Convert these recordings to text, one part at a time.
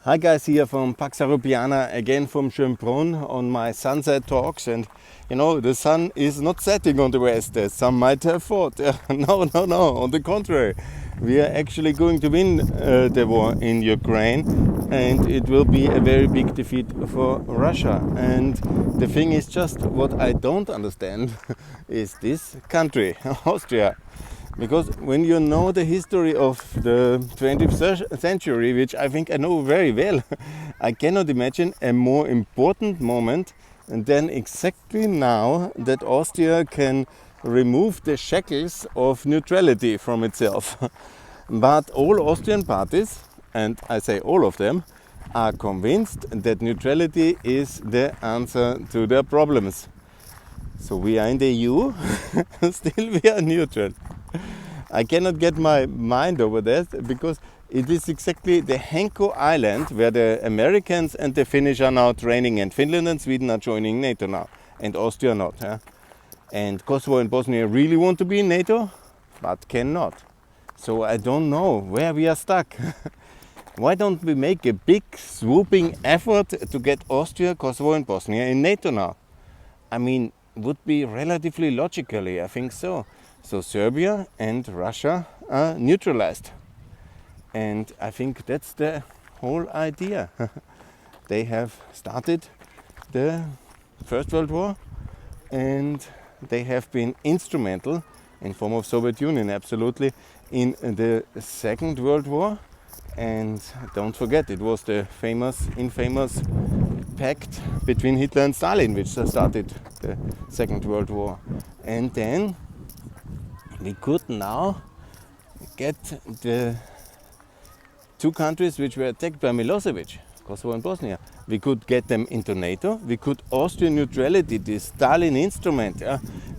Hi guys, here from Pax Europiana, again from Schönbrunn on my sunset talks. And you know, the sun is not setting on the west as some might have thought. No, on the contrary. We are actually going to win the war in Ukraine, and it will be a very big defeat for Russia. And the thing is, just what I don't understand is this country, Austria. Because when you know the history of the 20th century, which I think I know very well, I cannot imagine a more important moment than exactly now that Austria can remove the shackles of neutrality from itself. But all Austrian parties, and I say all of them, are convinced that neutrality is the answer to their problems. So we are in the EU, still we are neutral. I cannot get my mind over that because it is exactly the Henko Island where the Americans and the Finnish are now training, and Finland and Sweden are joining NATO now, and Austria not. And Kosovo and Bosnia really want to be in NATO, but cannot. So I don't know where we are stuck. Why don't we make a big swooping effort to get Austria, Kosovo and Bosnia in NATO now? I mean, would be relatively logically, I think so. So Serbia and Russia are neutralized. And I think that's the whole idea. They have started the First World War, and they have been instrumental in form of Soviet Union, absolutely, in the Second World War. And don't forget, it was the infamous pact between Hitler and Stalin which started the Second World War. And then we could now get the two countries which were attacked by Milosevic, Kosovo and Bosnia. We could get them into NATO. We could Austrian neutrality, the Stalin instrument,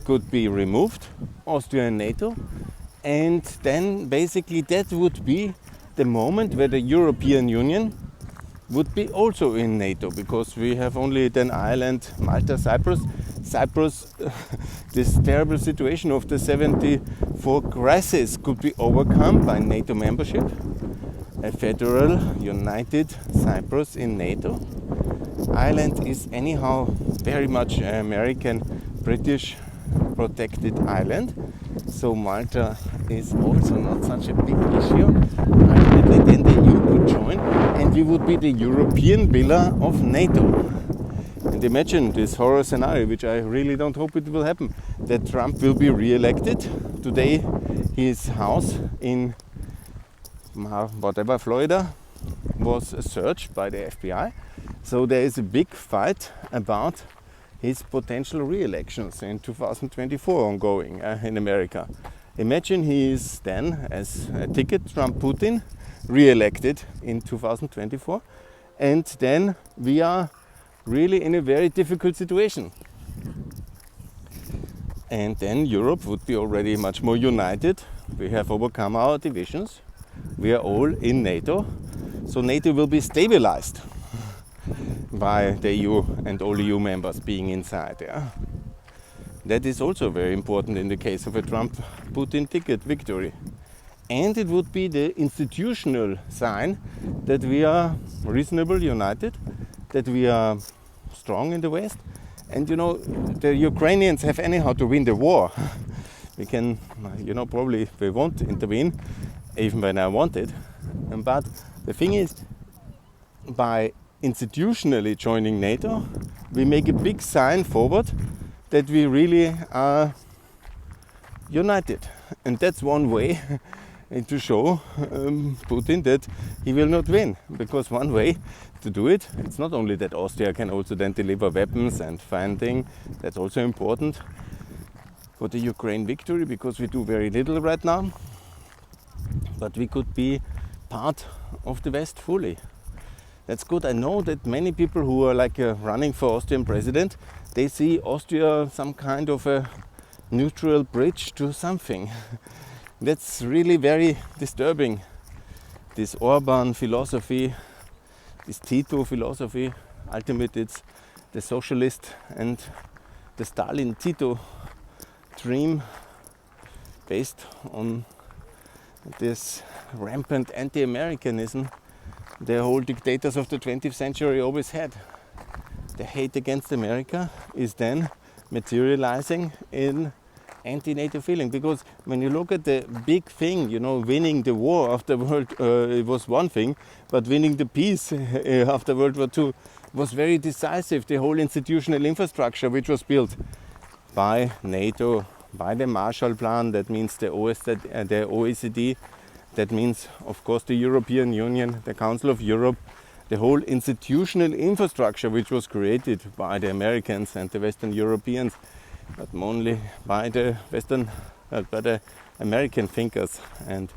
could be removed, Austria and NATO. And then basically that would be the moment where the European Union would be also in NATO, because we have only then Ireland, Malta, Cyprus. This terrible situation of the 74 crisis could be overcome by NATO membership, a federal united Cyprus in NATO. Ireland is anyhow very much American, British protected island, so Malta is also not such a big issue. Ultimately then the EU could join, and we would be the European pillar of NATO. And imagine this horror scenario, which I really don't hope it will happen, that Trump will be re-elected. Today his house in Florida was searched by the FBI. So there is a big fight about his potential re-elections in 2024 ongoing in America. Imagine he is then, as a ticket, Trump-Putin, re-elected in 2024, and then we are really in a very difficult situation. And then Europe would be already much more united. We have overcome our divisions. We are all in NATO. So NATO will be stabilized by the EU and all EU members being inside. That is also very important in the case of a Trump-Putin ticket victory. And it would be the institutional sign that we are reasonably united, that we are strong in the West. And you know, the Ukrainians have anyhow to win the war. We can, probably we won't intervene, even when I want it. But the thing is, by institutionally joining NATO, we make a big sign forward that we really are united. And that's one way to show Putin that he will not win. Because one way to do it, it's not only that Austria can also then deliver weapons and funding, that's also important for the Ukraine victory, because we do very little right now. But we could be part of the West fully. That's good. I know that many people who are running for Austrian president, they see Austria some kind of a neutral bridge to something. That's really very disturbing. This Orban philosophy, this Tito philosophy, ultimately it's the socialist and the Stalin-Tito dream based on this rampant anti-Americanism the whole dictators of the 20th century always had. The hate against America is then materializing in anti-NATO feeling, because when you look at the big thing, winning the war after World, it was one thing, but winning the peace after World War II was very decisive. The whole institutional infrastructure which was built by NATO, by the Marshall Plan, that means the OECD, that means of course the European Union, the Council of Europe, the whole institutional infrastructure which was created by the Americans and the Western Europeans, but only by the American thinkers, and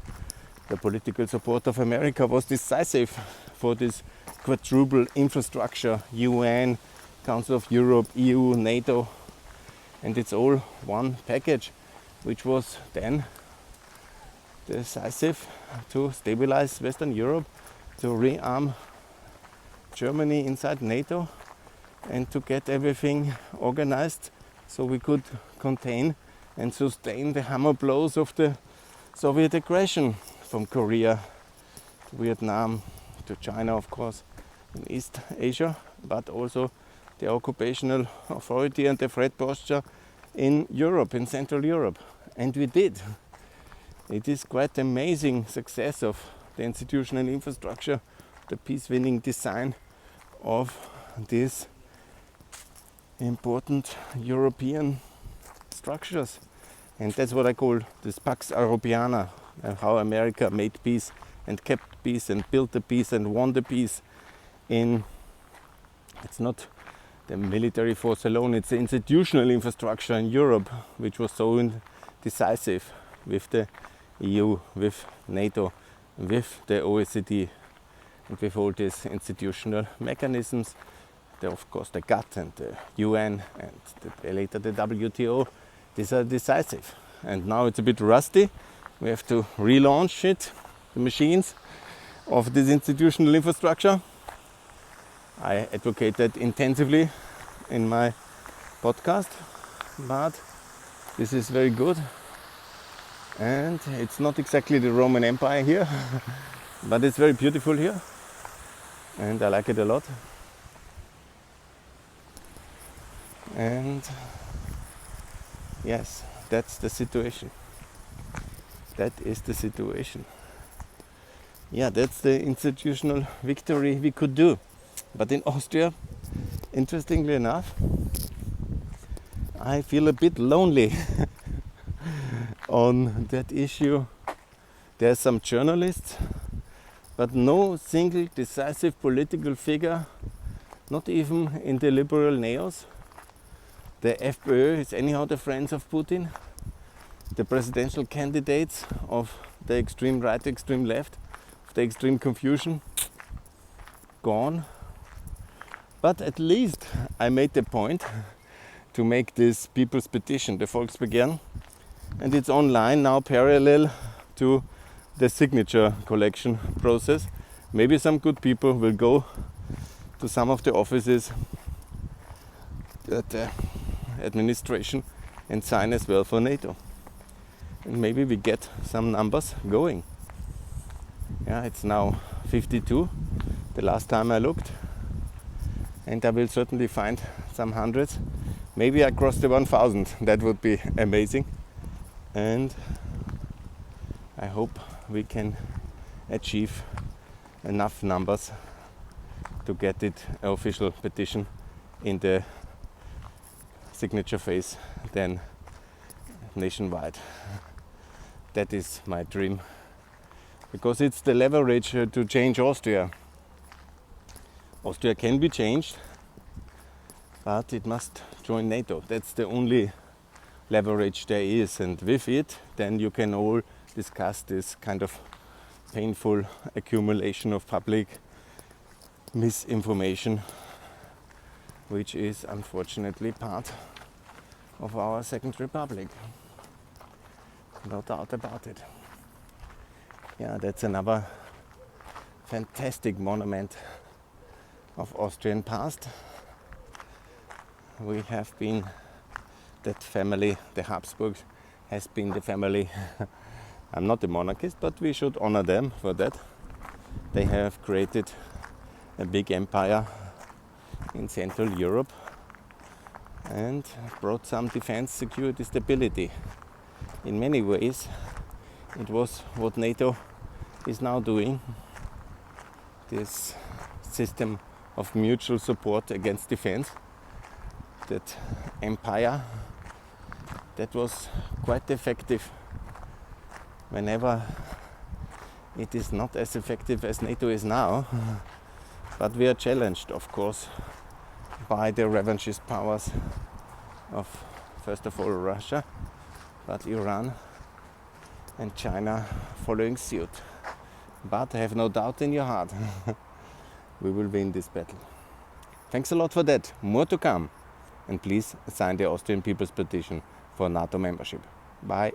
the political support of America was decisive for this quadruple infrastructure: UN, Council of Europe, EU, NATO, and it's all one package, which was then decisive to stabilize Western Europe, to rearm Germany inside NATO, and to get everything organized so we could contain and sustain the hammer blows of the Soviet aggression from Korea to Vietnam to China, of course, in East Asia, but also the occupational authority and the threat posture in Europe, in Central Europe. And we did. It is quite amazing success of the institutional infrastructure, the peace-winning design of these important European structures. And that's what I call this Pax Europiana, how America made peace and kept peace and built the peace and won the peace. It's not the military force alone, it's the institutional infrastructure in Europe which was so decisive, with the EU, with NATO, with the OECD, and with all these institutional mechanisms. Of course the GATT and the UN and later the WTO, these are decisive. And now it's a bit rusty. We have to relaunch it, the machines of this institutional infrastructure. I advocate that intensively in my podcast, but this is very good. And it's not exactly the Roman Empire here, but it's very beautiful here, and I like it a lot. And yes, that's the situation. That is the situation. Yeah, that's the institutional victory we could do. But in Austria, interestingly enough, I feel a bit lonely on that issue. There are some journalists, but no single decisive political figure, not even in the liberal neos. The FPÖ is anyhow the friends of Putin. The presidential candidates of the extreme right, extreme left, of the extreme confusion, gone. But at least I made the point to make this people's petition, the Volksbegehren, and it's online now, parallel to the signature collection process. Maybe some good people will go to some of the offices at the administration and sign as well for NATO. And maybe we get some numbers going. Yeah, it's now 52, the last time I looked. And I will certainly find some hundreds. Maybe I cross the 1,000, that would be amazing. And I hope we can achieve enough numbers to get it an official petition in the signature phase, then nationwide. That is my dream, because it's the leverage to change Austria. Austria can be changed, but it must join NATO. That's the only leverage there is, and with it then you can all discuss this kind of painful accumulation of public misinformation, which is unfortunately part of our Second Republic. No doubt about it. Yeah, that's another fantastic monument of Austrian past. We have been that family, the Habsburgs has been the family. I'm not a monarchist, but we should honor them for that. They have created a big empire in Central Europe and brought some defense, security, stability. In many ways, it was what NATO is now doing, this system of mutual support against defense, that empire that was quite effective whenever it is not as effective as NATO is now. But we are challenged, of course, by the revanchist powers of, first of all, Russia, but Iran and China following suit. But have no doubt in your heart, we will win this battle. Thanks a lot for that. More to come. And please sign the Austrian People's Petition for NATO membership. Bye.